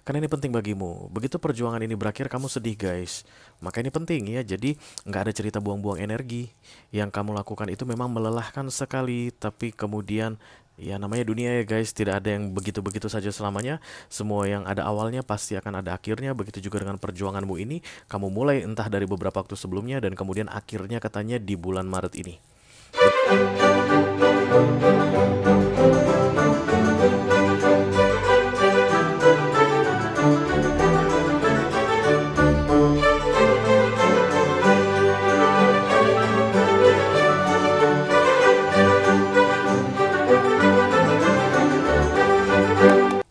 karena ini penting bagimu. Begitu perjuangan ini berakhir, kamu sedih guys. Maka ini penting ya, jadi nggak ada cerita buang-buang energi. Yang kamu lakukan itu memang melelahkan sekali, tapi kemudian ya namanya dunia ya guys, tidak ada yang begitu-begitu saja selamanya. Semua yang ada awalnya pasti akan ada akhirnya. Begitu juga dengan perjuanganmu ini, kamu mulai entah dari beberapa waktu sebelumnya dan kemudian akhirnya katanya di bulan Maret ini.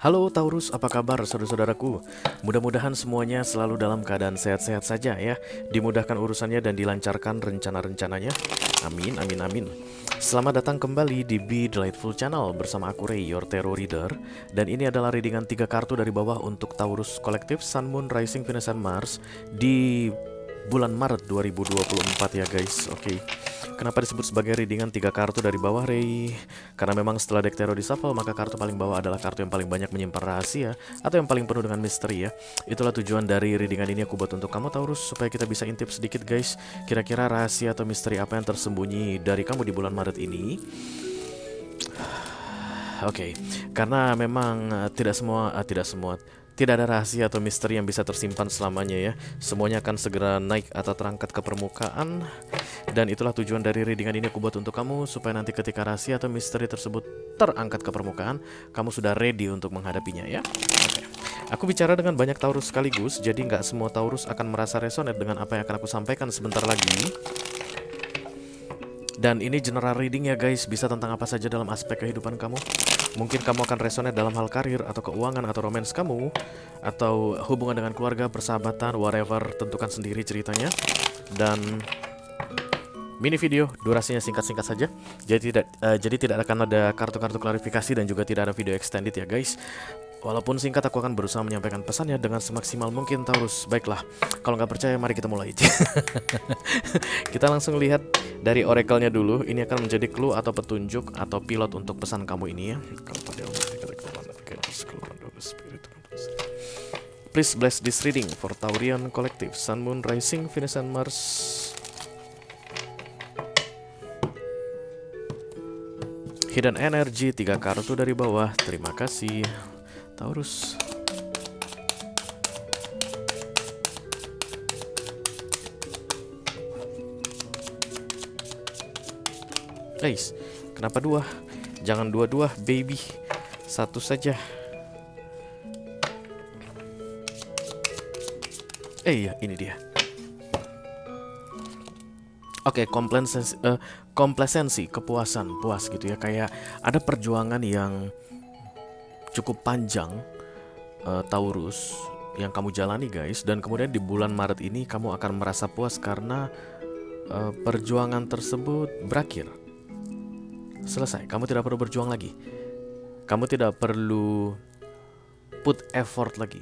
Halo Taurus, apa kabar saudara-saudaraku? Mudah-mudahan semuanya selalu dalam keadaan sehat-sehat saja ya. Dimudahkan urusannya dan dilancarkan rencana-rencananya. Amin, amin, amin. Selamat datang kembali di Be Delightful Channel bersama aku Ray, your tarot reader. Dan ini adalah readingan 3 kartu dari bawah untuk Taurus Kolektif, Sun, Moon, Rising, Venus, dan Mars di bulan Maret 2024 ya guys. Oke. Kenapa disebut sebagai readingan 3 kartu dari bawah, Ray? Karena memang setelah deck tarot di shuffle, maka kartu paling bawah adalah kartu yang paling banyak menyimpan rahasia atau yang paling penuh dengan misteri ya. Itulah tujuan dari readingan ini aku buat untuk kamu Taurus, supaya kita bisa intip sedikit guys, kira-kira rahasia atau misteri apa yang tersembunyi dari kamu di bulan Maret ini. Oke, karena memang tidak ada rahasia atau misteri yang bisa tersimpan selamanya ya. Semuanya akan segera naik atau terangkat ke permukaan. Dan itulah tujuan dari readingan ini aku buat untuk kamu, supaya nanti ketika rahasia atau misteri tersebut terangkat ke permukaan, kamu sudah ready untuk menghadapinya ya. Oke. Aku bicara dengan banyak Taurus sekaligus, jadi nggak semua Taurus akan merasa resonate dengan apa yang akan aku sampaikan sebentar lagi. Dan ini general reading ya guys, bisa tentang apa saja dalam aspek kehidupan kamu. Mungkin kamu akan resonate dalam hal karir atau keuangan atau romance kamu, atau hubungan dengan keluarga, persahabatan, whatever, tentukan sendiri ceritanya. Dan mini video, durasinya singkat-singkat saja. Jadi tidak akan ada kartu-kartu klarifikasi dan juga tidak ada video extended ya guys. Walaupun singkat, aku akan berusaha menyampaikan pesannya dengan semaksimal mungkin Taurus. Baiklah, kalau nggak percaya mari kita mulai. Kita langsung lihat dari oracle-nya dulu. Ini akan menjadi clue atau petunjuk atau pilot untuk pesan kamu ini ya. Please bless this reading for Taurian Collective, Sun, Moon, Rising, Venus, and Mars. Hidden Energy 3 kartu dari bawah. Terima kasih Taurus. Guys, kenapa 2? Jangan 2-2 baby, 1 saja. Iya, ini dia. Oke, komplasensi, kepuasan, puas gitu ya. Kayak ada perjuangan yang cukup panjang Taurus yang kamu jalani guys. Dan kemudian di bulan Maret ini kamu akan merasa puas karena perjuangan tersebut berakhir. Selesai, kamu tidak perlu berjuang lagi. Kamu tidak perlu put effort lagi.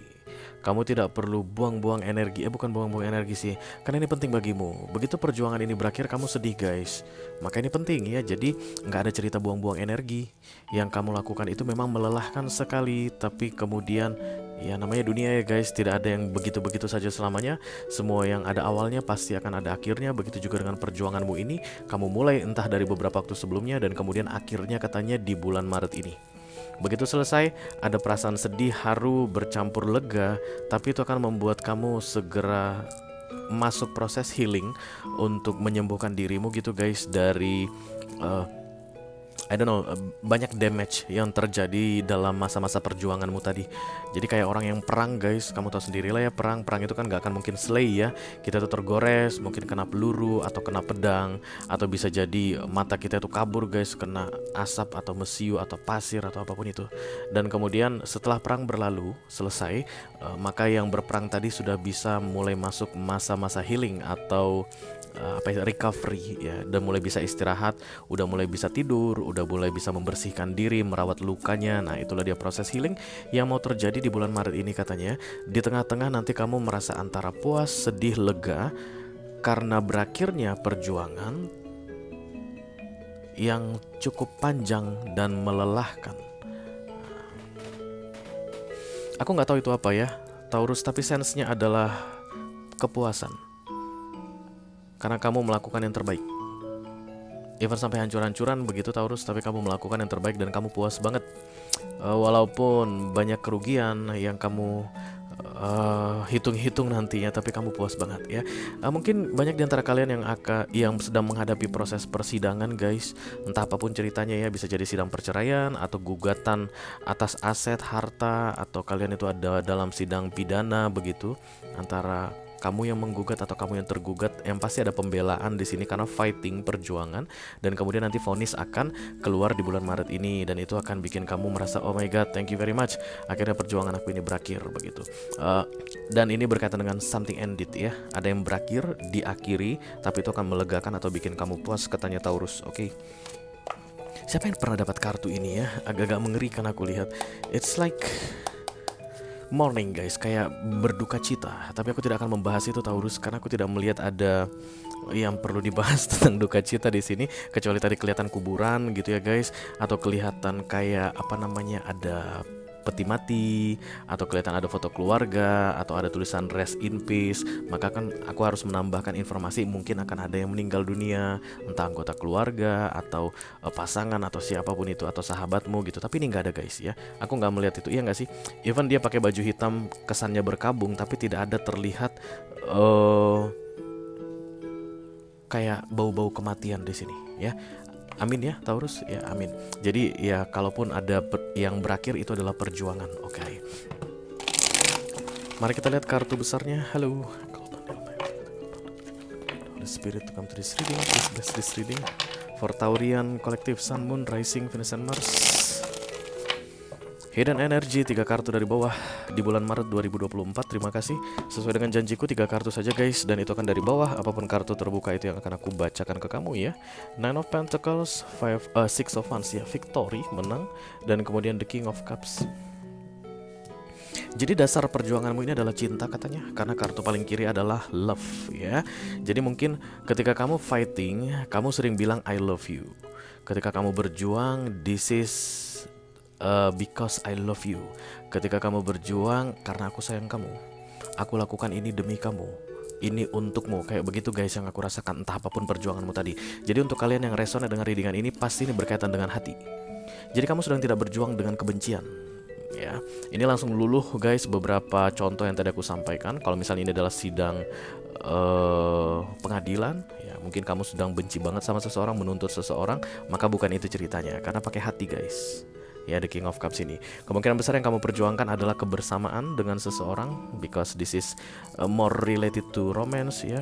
Kamu tidak perlu buang-buang energi. Bukan buang-buang energi sih, karena ini penting bagimu. Begitu perjuangan ini berakhir, kamu sedih guys. Maka ini penting ya, jadi nggak ada cerita buang-buang energi. Yang kamu lakukan itu memang melelahkan sekali, tapi kemudian ya namanya dunia ya guys, tidak ada yang begitu-begitu saja selamanya. Semua yang ada awalnya pasti akan ada akhirnya. Begitu juga dengan perjuanganmu ini, kamu mulai entah dari beberapa waktu sebelumnya dan kemudian akhirnya katanya di bulan Maret ini. Begitu selesai, ada perasaan sedih, haru, bercampur lega, tapi itu akan membuat kamu segera masuk proses healing untuk menyembuhkan dirimu gitu guys dari I don't know, banyak damage yang terjadi dalam masa-masa perjuanganmu tadi. Jadi kayak orang yang perang guys, kamu tahu sendiri lah ya, perang itu kan gak akan mungkin slay ya. Kita tuh tergores, mungkin kena peluru atau kena pedang, atau bisa jadi mata kita tuh kabur guys, kena asap atau mesiu atau pasir atau apapun itu. Dan kemudian setelah perang berlalu, selesai, maka yang berperang tadi sudah bisa mulai masuk masa-masa healing atau recovery ya, udah mulai bisa istirahat, udah mulai bisa tidur, udah mulai bisa membersihkan diri, merawat lukanya. Nah itulah dia proses healing yang mau terjadi di bulan Maret ini katanya. Di tengah-tengah nanti kamu merasa antara puas, sedih, lega karena berakhirnya perjuangan yang cukup panjang dan melelahkan. Aku nggak tahu itu apa ya, Taurus, tapi sense-nya adalah kepuasan. Karena kamu melakukan yang terbaik. Even sampai hancur-hancuran begitu Taurus, tapi kamu melakukan yang terbaik dan kamu puas banget. Walaupun banyak kerugian yang kamu hitung-hitung nantinya, tapi kamu puas banget ya. Mungkin banyak di antara kalian yang sedang menghadapi proses persidangan guys, entah apapun ceritanya ya, bisa jadi sidang perceraian atau gugatan atas aset harta, atau kalian itu ada dalam sidang pidana begitu antara kamu yang menggugat atau kamu yang tergugat. Yang pasti ada pembelaan di sini karena fighting, perjuangan, dan kemudian nanti vonis akan keluar di bulan Maret ini, dan itu akan bikin kamu merasa oh my god, thank you very much, akhirnya perjuangan aku ini berakhir begitu. Dan ini berkaitan dengan something ended ya, ada yang berakhir, diakhiri, tapi itu akan melegakan atau bikin kamu puas katanya Taurus. Oke. Siapa yang pernah dapat kartu ini ya? Agak-agak mengerikan aku lihat. It's like morning guys, kayak berduka cita. Tapi aku tidak akan membahas itu Taurus, karena aku tidak melihat ada yang perlu dibahas tentang duka cita di sini, kecuali tadi kelihatan kuburan gitu ya guys, atau kelihatan kayak apa namanya, ada peti mati, atau kelihatan ada foto keluarga, atau ada tulisan rest in peace. Maka kan aku harus menambahkan informasi mungkin akan ada yang meninggal dunia, entah anggota keluarga atau pasangan atau siapapun itu, atau sahabatmu gitu. Tapi ini nggak ada guys ya, aku nggak melihat itu, iya nggak sih? Even dia pakai baju hitam kesannya berkabung, tapi tidak ada terlihat kayak bau-bau kematian di sini ya. Amin ya Taurus ya, amin. Jadi ya kalaupun ada yang berakhir, itu adalah perjuangan. Oke. Mari kita lihat kartu besarnya. Halo. Holy Spirit to come to this reading. Please bless this reading for Taurian Collective Sun, Moon, Rising, Venus, and Mars. Hidden Energy 3 kartu dari bawah di bulan Maret 2024. Terima kasih. Sesuai dengan janjiku 3 kartu saja guys, dan itu akan dari bawah. Apapun kartu terbuka itu yang akan aku bacakan ke kamu ya. Nine of Pentacles, Six of Wands ya, victory, menang, dan kemudian the King of Cups. Jadi dasar perjuanganmu ini adalah cinta katanya, karena kartu paling kiri adalah love ya. Jadi mungkin ketika kamu fighting, kamu sering bilang I love you. Ketika kamu berjuang, this is because I love you. Ketika kamu berjuang, karena aku sayang kamu. Aku lakukan ini demi kamu. Ini untukmu. Kayak begitu guys yang aku rasakan, entah apapun perjuanganmu tadi. Jadi untuk kalian yang resonate dengan readingan ini, pasti ini berkaitan dengan hati. Jadi kamu sedang tidak berjuang dengan kebencian ya. Ini langsung luluh guys beberapa contoh yang tadi aku sampaikan. Kalau misalnya ini adalah sidang pengadilan ya, mungkin kamu sedang benci banget sama seseorang, menuntut seseorang, maka bukan itu ceritanya, karena pakai hati guys. Ya, the King of Cups ini kemungkinan besar yang kamu perjuangkan adalah kebersamaan dengan seseorang, because this is more related to romance ya.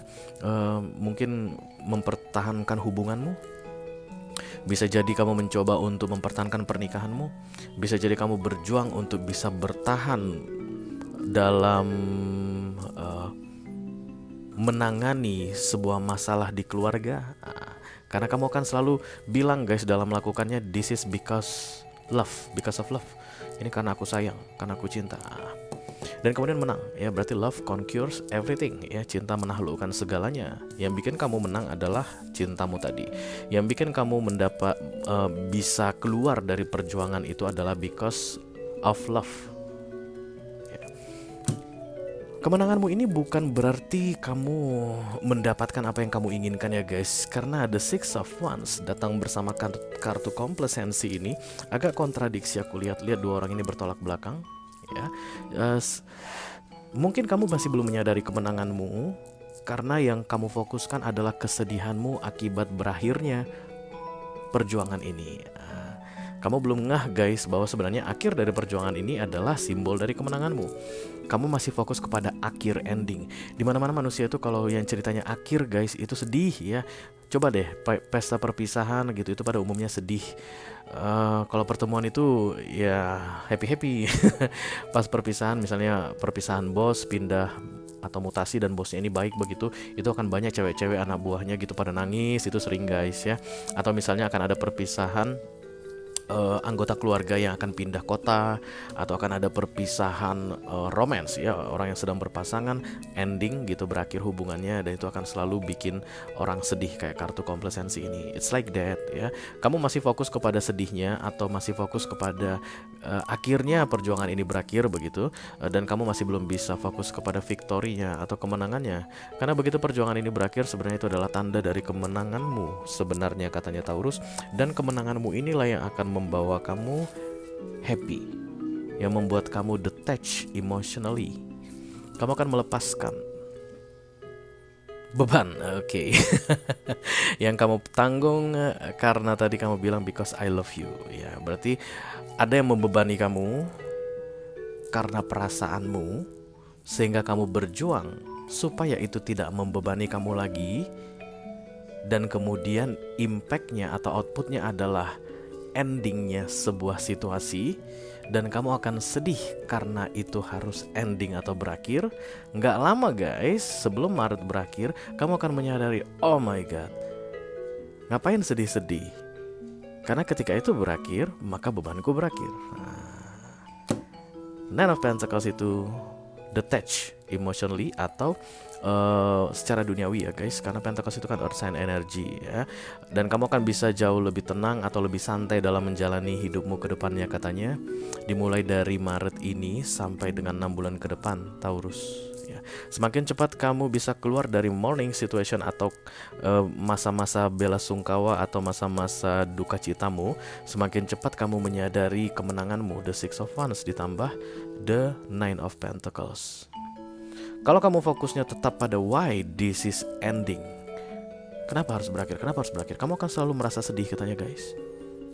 Mungkin mempertahankan hubunganmu. Bisa jadi kamu mencoba untuk mempertahankan pernikahanmu. Bisa jadi kamu berjuang untuk bisa bertahan dalam menangani sebuah masalah di keluarga. Karena kamu akan selalu bilang guys dalam melakukannya, this is because love, because of love. Ini karena aku sayang, karena aku cinta. Dan kemudian menang ya, berarti love conquers everything ya. Cinta menaklukkan segalanya. Yang bikin kamu menang adalah cintamu tadi. Yang bikin kamu bisa keluar dari perjuangan itu adalah because of love ya. Kemenanganmu ini bukan berarti kamu mendapatkan apa yang kamu inginkan ya guys, karena the Six of Wands datang bersama kartu komplasensi ini agak kontradiksi. Aku lihat dua orang ini bertolak belakang ya. Mungkin kamu masih belum menyadari kemenanganmu, karena yang kamu fokuskan adalah kesedihanmu akibat berakhirnya perjuangan ini. Kamu belum ngeh guys bahwa sebenarnya akhir dari perjuangan ini adalah simbol dari kemenanganmu. Kamu masih fokus kepada akhir, ending. Dimana-mana manusia itu kalau yang ceritanya akhir guys, itu sedih ya. Coba deh pesta perpisahan gitu, itu pada umumnya sedih. Kalau pertemuan itu ya happy-happy. Pas perpisahan, misalnya perpisahan bos pindah atau mutasi dan bosnya ini baik begitu, itu akan banyak cewek-cewek anak buahnya gitu pada nangis, itu sering guys ya. Atau misalnya akan ada perpisahan anggota keluarga yang akan pindah kota, atau akan ada perpisahan romance ya, orang yang sedang berpasangan ending gitu, berakhir hubungannya, dan itu akan selalu bikin orang sedih kayak kartu komplasensi ini. It's like that ya. Kamu masih fokus kepada sedihnya atau masih fokus kepada akhirnya perjuangan ini berakhir begitu, dan kamu masih belum bisa fokus kepada victory-nya atau kemenangannya. Karena begitu perjuangan ini berakhir, sebenarnya itu adalah tanda dari kemenanganmu sebenarnya, katanya Taurus. Dan kemenanganmu inilah yang akan membawa kamu happy, yang membuat kamu detach emotionally. Kamu akan melepaskan beban, oke. Yang kamu tanggung karena tadi kamu bilang because I love you. Ya, berarti ada yang membebani kamu karena perasaanmu, sehingga kamu berjuang supaya itu tidak membebani kamu lagi. Dan kemudian impactnya atau outputnya adalah endingnya sebuah situasi, dan kamu akan sedih karena itu harus ending atau berakhir. Nggak lama guys, sebelum Maret berakhir, kamu akan menyadari, oh my god, ngapain sedih-sedih? Karena ketika itu berakhir, maka bebanku berakhir. Nine of Pentacles itu detach emotionally atau secara duniawi ya guys, karena Pentacles itu kan earth sign energy ya, dan kamu akan bisa jauh lebih tenang atau lebih santai dalam menjalani hidupmu ke depannya, katanya dimulai dari Maret ini sampai dengan 6 bulan ke depan Taurus ya. Semakin cepat kamu bisa keluar dari mourning situation atau masa-masa bela sungkawa atau masa-masa duka citamu, semakin cepat kamu menyadari kemenanganmu. The Six of Wands ditambah The Nine of Pentacles. Kalau kamu fokusnya tetap pada why this is ending, kenapa harus berakhir, kamu akan selalu merasa sedih, katanya guys.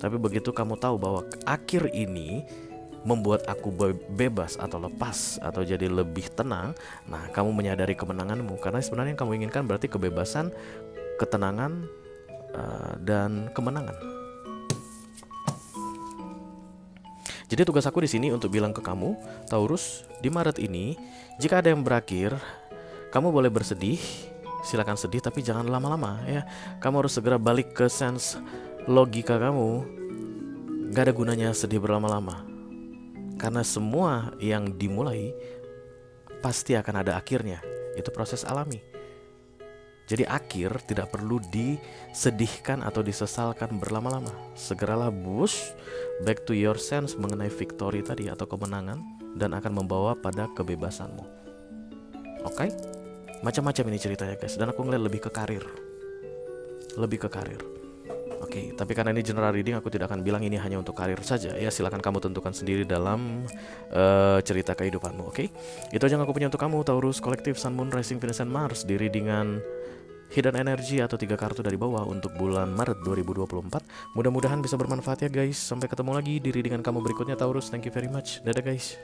Tapi begitu kamu tahu bahwa akhir ini membuat aku bebas atau lepas atau jadi lebih tenang, nah kamu menyadari kemenanganmu. Karena sebenarnya yang kamu inginkan berarti kebebasan, ketenangan, dan kemenangan. Jadi tugas aku di sini untuk bilang ke kamu Taurus, di Maret ini jika ada yang berakhir, kamu boleh bersedih, silakan sedih, tapi jangan lama-lama ya. Kamu harus segera balik ke sense logika kamu. Gak ada gunanya sedih berlama-lama, karena semua yang dimulai pasti akan ada akhirnya. Itu proses alami. Jadi akhir tidak perlu disedihkan atau disesalkan berlama-lama. Segeralah boost back to your sense mengenai victory tadi atau kemenangan, dan akan membawa pada kebebasanmu. Oke? Macam-macam ini ceritanya guys, dan aku ngeliat lebih ke karir. Oke, tapi karena ini general reading, aku tidak akan bilang ini hanya untuk karir saja ya. Silakan kamu tentukan sendiri dalam cerita kehidupanmu. Oke? Itu aja yang aku punya untuk kamu Taurus kolektif Sun, Moon, Rising, Venus, and Mars di readingan Hidden Energy atau 3 kartu dari bawah untuk bulan Maret 2024. Mudah-mudahan bisa bermanfaat ya guys. Sampai ketemu lagi di readingan kamu berikutnya Taurus. Thank you very much. Dadah guys.